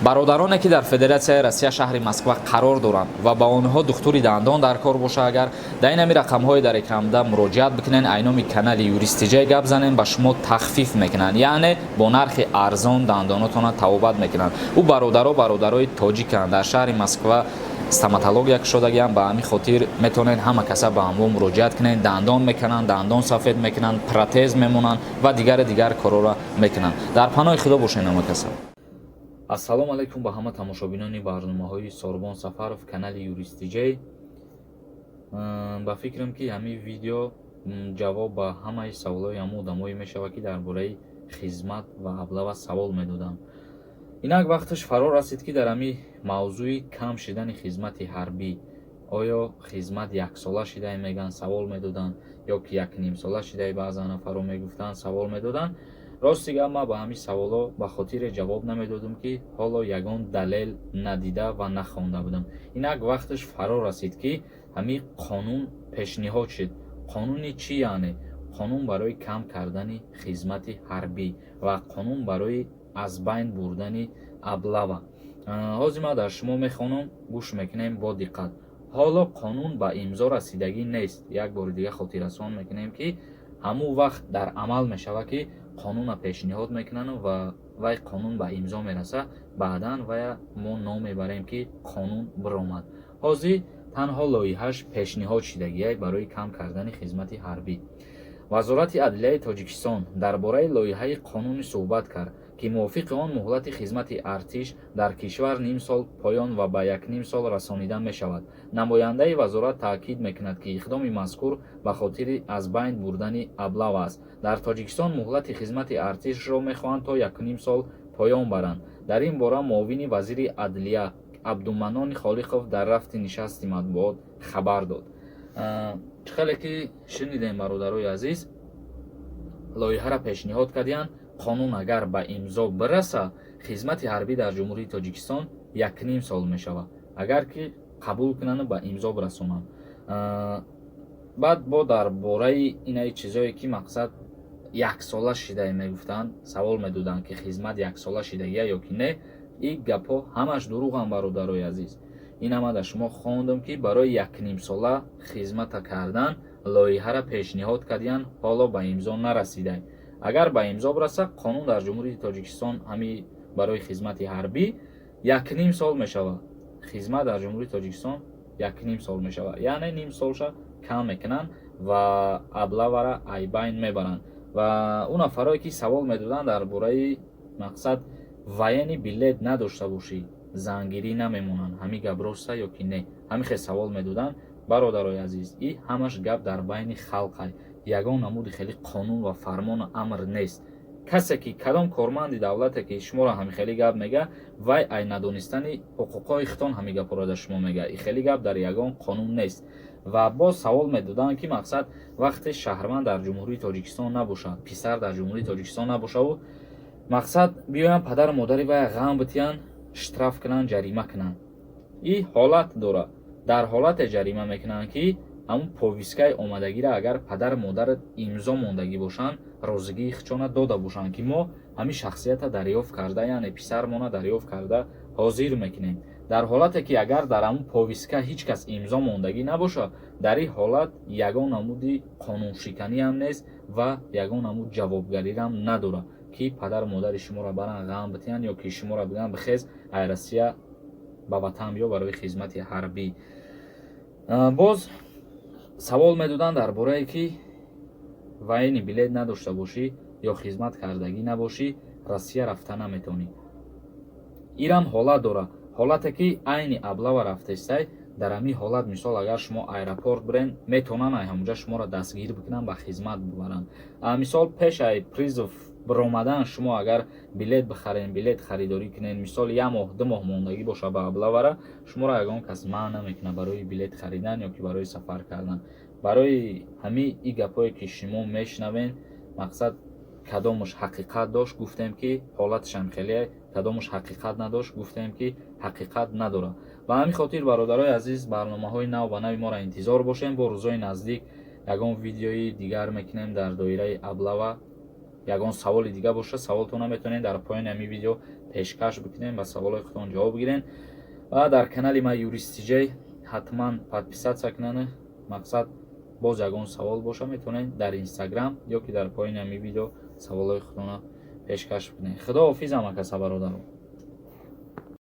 бародароне ки дар Федератсияи Россия шаҳри Москва қарор доранд ва ба онҳо духтури дандон дар кор боша, агар дар инами рақамҳои дар экранда муроҷиат бикунен, айноми канали юристиҷаи гап занен, ба шумо тахфиф мекунанд, яъне бо нархи арзон дандонотона табобат мекунанд. ӯ бародарои тоҷиканд, дар шаҳри Москва стоматология кушодагиам, ба ҳамин хотир метавонед ҳама каса ба ҳамво муроҷиат кунед, дандон мекунанд, дандон сафед мекунанд, протез мемонанд ва дигар корора мекунанд. Дар паноҳи худо бошед ҳама каса. Ассалому алайкум ба ҳама тамошобинони барномаҳои Сорбон Сафаров канали юристиҷаи. Ба фикрам ки ҳамин видео ҷавоб ба ҳамаи саволҳои ҳамон одамое мешавад ки дар бораи хизмат ва аблава савол медоданд. Инак вақташ фаро расид ки дар ҳамин мавзӯи кам шидани хизмати ҳарбӣ, оё хизмат яксола шидай меган савол медоданд, ё ки якнимсола шидай баъзан нафаро мегуфтанд савол медоданд. Рости гап ман ба ҳамин саволҳо ба хотире ҷавоб намедодам ки ҳоло ягон далел надида ва нахонда будам. Инак вақташ фаро расид ки ҳамин қонун пешниҳод шуд. Қонуни чӣ яъне? Қонун барои кам кардани хизмати ҳарбӣ ва қонун барои аз байн бурдани аблава. ҳозир ман дар шумо мехонам, гӯш мекунем бо диққат. ҳоло қонун ба имзо расидагӣ нест. Як бори дига хотиррасон мекунем ки ҳамун вақт дар амал мешава ки қонуна пешниҳод мекунанд ва вай қонун ба имзо мераса, баъдан вая мо ном мебарем ки қонун биромад. ҳозир танҳо лоиҳааш пешниҳод шудагиай барои кам кардани хизмати ҳарбӣ. Вазорати адлияи Тоҷикистон дар бораи лоиҳаи қонуни суҳбат кард ки мувофиқи он муҳлати хизмати артиш дар кишвар ним сол поён ва ба 1 сол расонида мешавад. Намояндаи вазорат таъкид мекунад ки иқдоми мазкур ба хотири аз байн бурдани аблав аст. Дар Тоҷикистон муҳлати хизмати артишро мехоҳанд то 1 сол поён баранд. Дар ин бора муовини вазири адлия Абдуманони Холиқов дар рафти нишасти матбуот хабар дод. Хеле ки шунидем бародарои азиз, лоиҳаро пешниҳод карданд. Қонун агар ба имзо бираса, хизмати ҳарбӣ дар ҷумҳурии Тоҷикистон 1 сол мешавад. Агар ки қабул кунанд ба имзо бирасонанд. баъд бо дар бораи инаи чизое ки мақсад 1 сола шидай мегуфтанд, савол медоданд ки хизмат 1 сола шидагия ё ки не. ин гапҳо ҳамаш дурӯғанд бародарои азиз. ин ҳама дар шумо хондам ки барои 1 сола хизмата кардан лоиҳаро пешниҳод карданд, ҳоло ба имзо нарасидай. Агар ба имзо бираса, қонун дар ҷумҳурии Тоҷикистон ҳамин барои хизмати ҳарбӣ 1 сол мешавад. Хизмат дар ҷумҳурии Тоҷикистон 1 сол мешавад. Яъне ним солша кам мекунанд ва аблавара айбайн мебаранд. Ва он нафароe ки савол медоданд дар бораи мақсад военни билет надошта бошӣ, зангирӣ намемонанд. Ҳамин гап роста ё ки не? Ҳамин хел савол медоданд. Бародарои азиз, ин ҳамаш гап дар байни халқай. Ягон намуди хеле қонун ва фармону амр нест. Касе ки кадом корманди давлате ки шуморо ҳамин хели гап мега, вай ай надонистани ҳуқуқҳои хитон ҳамин гапҳоро дар шумо мега. Ин хели гап дар ягон қонун нест. Ва боз савол медоданд ки мақсад вақте шаҳрванд дар ҷумҳурии Тоҷикистон набошад, писар дар ҷумҳурии Тоҷикистон набошаву мақсад биёянд падару модари вай ғам битиянд, штраф кунанд, ҷарима кунанд. ин ҳолат дорад. Дар ҳолате ҷарима мекунанд ки ҳамун повискаи омадагиро агар падар модарат имзо мондагӣ бошанд, розигии хичона дода бошанд ки мо ҳамин шахсията дарёфт карда, яъне писармона дарёфт карда ҳозир мекунем. Дар ҳолате ки агар дар ҳамун повиска ҳеҷ кас имзо мондагӣ набошад, дар ин ҳолат ягон намуди қонуншиканӣ ҳам нест ва ягон намуд ҷавобгариро ҳам надорад ки падару модари шуморо баранд ғам битиянд ё ки шуморо бигӯянд бихез ай Россия ба ватан биё барои хизмати ҳарбӣ. боз савол медоданд дар борае ки военни билет надошта бошӣ ё хизмат кардагӣ набошӣ, Россия рафта наметавонӣ. инам ҳолат дорад. ҳолате ки айни аблава рафтестай, дар ҳамин ҳолат мисол агар шумо аэропорт бирен, метавонанд ай ҳамуҷа шуморо дастгир бикунанд, ба хизмат бибаранд. Мисол пеш ай призов биромадан шумо агар билет бихарен, билет харидорӣ кунен, мисол 1 моҳ 2 моҳ мондагӣ боша ба аблавара, шуморо ягон кас манъ намекунад барои билет харидан ё ки барои сафар кардан. Барои ҳамин ин гапҳое ки шумо мешнавен, мақсад кадомаш ҳақиқат дошт, гуфтем ки ҳолаташам хеле, кадомаш ҳақиқат надошт, гуфтем ки ҳақиқат надорад. ба ҳамин хотир бародарои азиз, барномаҳои нав ба нави моро интизор бошем. Бо рӯзои наздик ягон видеои дигар мекунем дар доираи аблава. ягон саволи дига боша, саволтона метавонед дар поёни ҳамин видео пешкаш бикунен, ба саволои худтон ҷавоб бигирен ва дар канали ма юристиҷей ҳатман подписатсия кунен. мақсад боз ягон савол боша метавонед дар инстаграм ё ки дар поини ҳамин видео саволои худтона пешкаш бикунед. худоҳофиз амака бародарон.